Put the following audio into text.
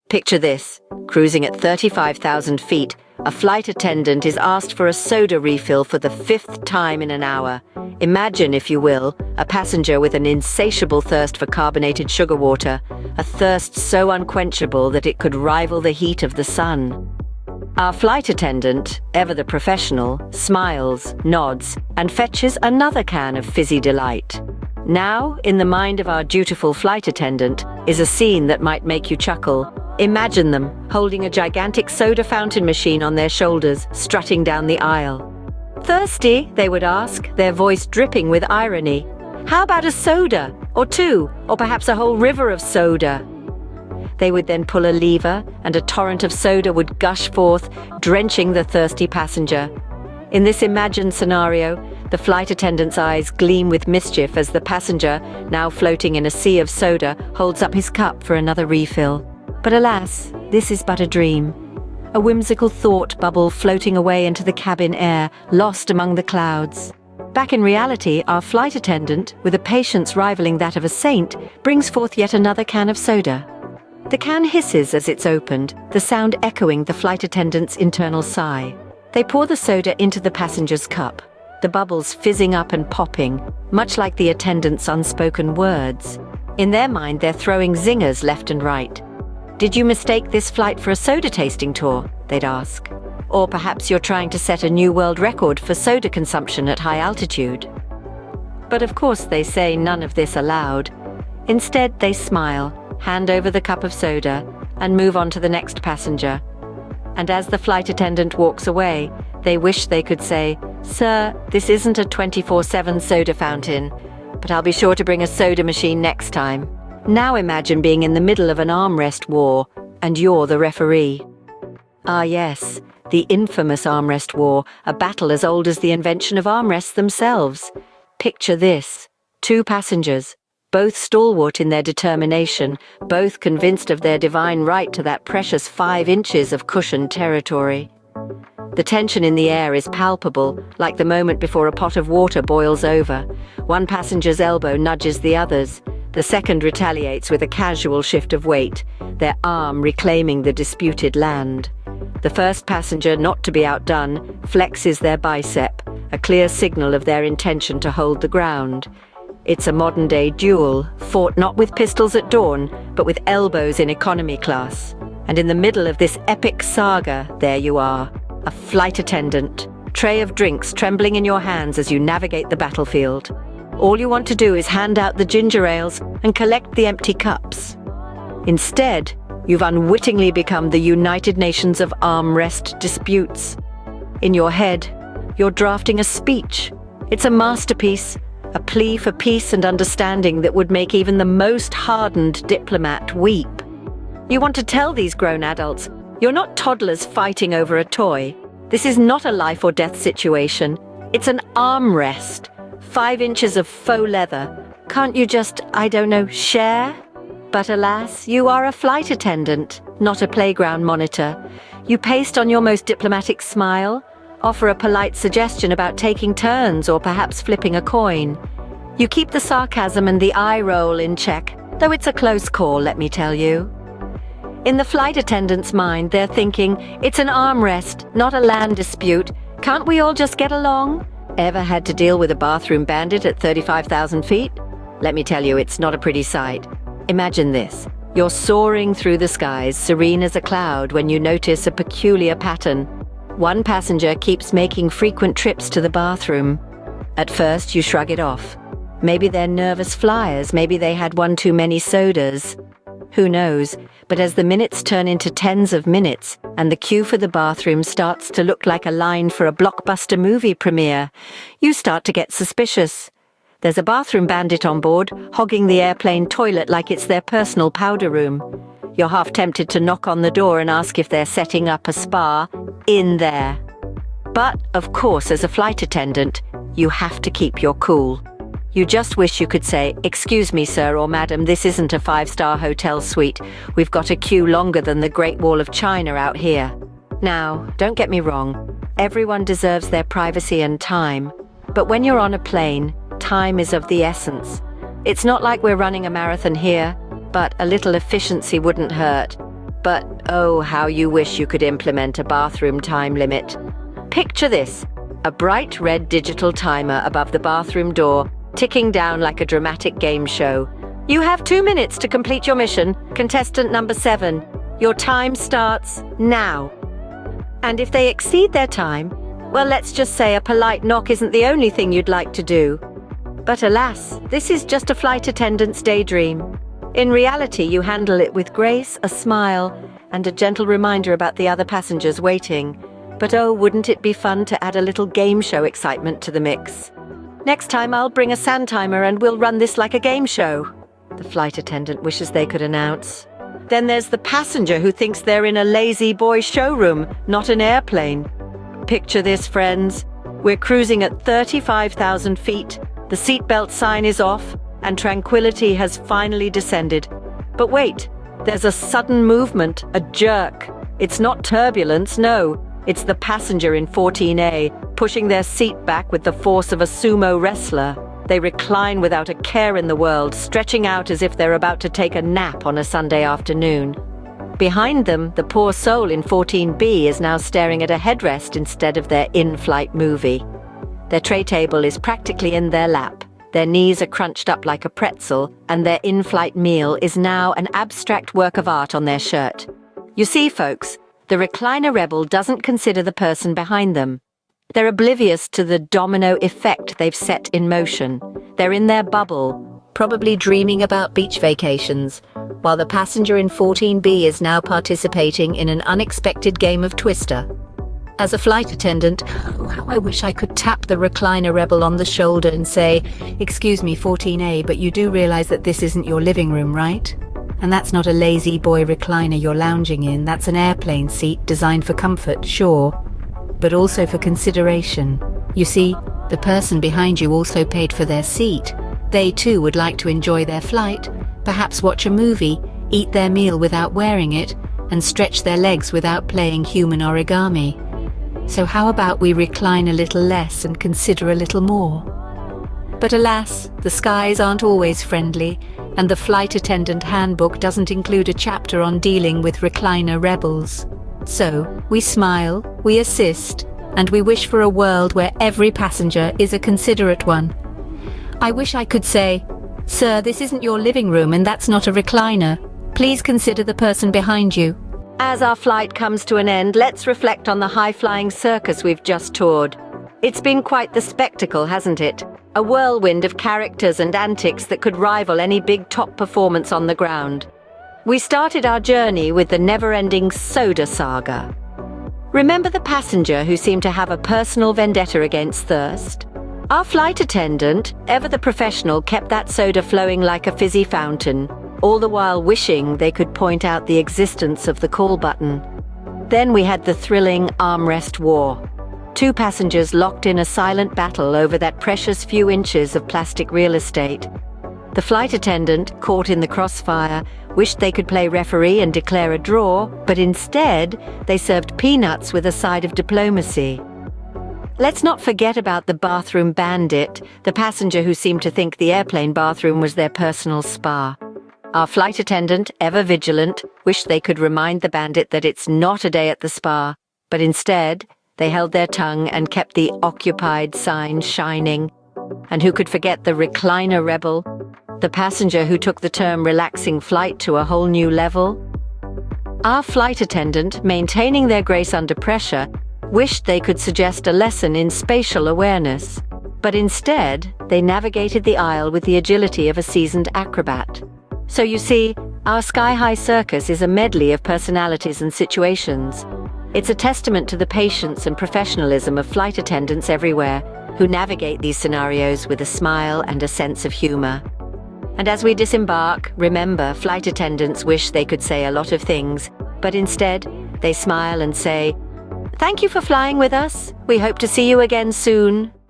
Picture this. Cruising at 35,000 feet, a flight attendant is asked for a soda refill for the 5th time in an hour. Imagine, if you will, a passenger with an insatiable thirst for carbonated sugar water, a thirst so unquenchable that it could rival the heat of the sun. Our flight attendant, ever the professional, smiles, nods, and fetches another can of fizzy delight. Now, in the mind of our dutiful flight attendant, is a scene that might make you chuckle. Imagine them holding a gigantic soda fountain machine on their shoulders, strutting down the aisle. "Thirsty?" they would ask, their voice dripping with irony. "How about a soda, or two, or perhaps a whole river of soda?" They would then pull a lever, and a torrent of soda would gush forth, drenching the thirsty passenger. In this imagined scenario, the flight attendant's eyes gleam with mischief as the passenger, now floating in a sea of soda, holds up his cup for another refill. But alas, this is but a dream. A whimsical thought bubble floating away into the cabin air, lost among the clouds. Back in reality, our flight attendant, with a patience rivaling that of a saint, brings forth yet another can of soda. The can hisses as it's opened, the sound echoing the flight attendant's internal sigh. They pour the soda into the passenger's cup, the bubbles fizzing up and popping, much like the attendant's unspoken words. In their mind, they're throwing zingers left and right. "Did you mistake this flight for a soda tasting tour?" they'd ask. Or perhaps you're trying to set a new world record for soda consumption at high altitude. But of course they say none of this aloud. Instead, they smile, hand over the cup of soda, and move on to the next passenger. And as the flight attendant walks away, they wish they could say, "Sir, this isn't a 24/7 soda fountain, but I'll be sure to bring a soda machine next time." Now imagine being in the middle of an armrest war, and you're the referee. Ah yes, the infamous Armrest War, a battle as old as the invention of armrests themselves. Picture this: 2 passengers, both stalwart in their determination, both convinced of their divine right to that precious 5 inches of cushioned territory. The tension in the air is palpable, like the moment before a pot of water boils over. One passenger's elbow nudges the other's. The second retaliates with a casual shift of weight, their arm reclaiming the disputed land. The first passenger, not to be outdone, flexes their bicep, a clear signal of their intention to hold the ground. It's a modern-day duel, fought not with pistols at dawn, but with elbows in economy class. And in the middle of this epic saga, there you are, a flight attendant, tray of drinks trembling in your hands as you navigate the battlefield. All you want to do is hand out the ginger ales and collect the empty cups. Instead, you've unwittingly become the United Nations of armrest disputes. In your head, you're drafting a speech. It's a masterpiece, a plea for peace and understanding that would make even the most hardened diplomat weep. You want to tell these grown adults, you're not toddlers fighting over a toy. This is not a life or death situation. It's an armrest. 5 inches of faux leather. Can't you just, I don't know, share? But alas, you are a flight attendant, not a playground monitor. You paste on your most diplomatic smile, offer a polite suggestion about taking turns or perhaps flipping a coin. You keep the sarcasm and the eye roll in check, though it's a close call, let me tell you. In the flight attendant's mind, they're thinking, it's an armrest, not a land dispute. Can't we all just get along? Ever had to deal with a bathroom bandit at 35,000 feet? Let me tell you, it's not a pretty sight. Imagine this. You're soaring through the skies, serene as a cloud, when you notice a peculiar pattern. One passenger keeps making frequent trips to the bathroom. At first, you shrug it off. Maybe they're nervous flyers, maybe they had one too many sodas. Who knows? But as the minutes turn into tens of minutes, and the queue for the bathroom starts to look like a line for a blockbuster movie premiere, you start to get suspicious. There's a bathroom bandit on board, hogging the airplane toilet like it's their personal powder room. You're half tempted to knock on the door and ask if they're setting up a spa in there. But, of course, as a flight attendant, you have to keep your cool. You just wish you could say, "Excuse me, sir or madam, this isn't a 5-star hotel suite. We've got a queue longer than the Great Wall of China out here." Now, don't get me wrong. Everyone deserves their privacy and time. But when you're on a plane, time is of the essence. It's not like we're running a marathon here, but a little efficiency wouldn't hurt. But oh, how you wish you could implement a bathroom time limit. Picture this, a bright red digital timer above the bathroom door, ticking down like a dramatic game show. You have 2 minutes to complete your mission, contestant number 7. Your time starts now. And if they exceed their time, well, let's just say a polite knock isn't the only thing you'd like to do. But alas, this is just a flight attendant's daydream. In reality, you handle it with grace, a smile, and a gentle reminder about the other passengers waiting. But oh, wouldn't it be fun to add a little game show excitement to the mix? Next time I'll bring a sand timer and we'll run this like a game show, the flight attendant wishes they could announce. Then there's the passenger who thinks they're in a lazy boy showroom, not an airplane. Picture this, friends. We're cruising at 35,000 feet. The seatbelt sign is off, and tranquility has finally descended. But wait, there's a sudden movement, a jerk. It's not turbulence, no. It's the passenger in 14A, pushing their seat back with the force of a sumo wrestler. They recline without a care in the world, stretching out as if they're about to take a nap on a Sunday afternoon. Behind them, the poor soul in 14B is now staring at a headrest instead of their in-flight movie. Their tray table is practically in their lap. Their knees are crunched up like a pretzel, and their in-flight meal is now an abstract work of art on their shirt. You see, folks, the Recliner Rebel doesn't consider the person behind them. They're oblivious to the domino effect they've set in motion. They're in their bubble, probably dreaming about beach vacations, while the passenger in 14B is now participating in an unexpected game of Twister. As a flight attendant, oh, how I wish I could tap the Recliner Rebel on the shoulder and say, "Excuse me, 14A, but you do realize that this isn't your living room, right? And that's not a lazy boy recliner you're lounging in. That's an airplane seat designed for comfort, sure, but also for consideration. You see, the person behind you also paid for their seat. They too would like to enjoy their flight, perhaps watch a movie, eat their meal without wearing it, and stretch their legs without playing human origami. So how about we recline a little less and consider a little more?" But alas, the skies aren't always friendly, and the flight attendant handbook doesn't include a chapter on dealing with recliner rebels. So, we smile, we assist, and we wish for a world where every passenger is a considerate one. I wish I could say, "Sir, this isn't your living room and that's not a recliner. Please consider the person behind you." As our flight comes to an end, let's reflect on the high-flying circus we've just toured. It's been quite the spectacle, hasn't it? A whirlwind of characters and antics that could rival any big top performance on the ground. We started our journey with the never-ending soda saga. Remember the passenger who seemed to have a personal vendetta against thirst? Our flight attendant, ever the professional, kept that soda flowing like a fizzy fountain, all the while wishing they could point out the existence of the call button. Then we had the thrilling Armrest War. 2 passengers locked in a silent battle over that precious few inches of plastic real estate. The flight attendant, caught in the crossfire, wished they could play referee and declare a draw, but instead they served peanuts with a side of diplomacy. Let's not forget about the bathroom bandit, the passenger who seemed to think the airplane bathroom was their personal spa. Our flight attendant, ever vigilant, wished they could remind the bandit that it's not a day at the spa, but instead they held their tongue and kept the occupied sign shining. And who could forget the Recliner Rebel, the passenger who took the term relaxing flight to a whole new level? Our flight attendant, maintaining their grace under pressure, wished they could suggest a lesson in spatial awareness, but instead they navigated the aisle with the agility of a seasoned acrobat. So you see, our sky-high circus is a medley of personalities and situations. It's a testament to the patience and professionalism of flight attendants everywhere, who navigate these scenarios with a smile and a sense of humor. And as we disembark, remember, flight attendants wish they could say a lot of things, but instead, they smile and say, "Thank you for flying with us. We hope to see you again soon."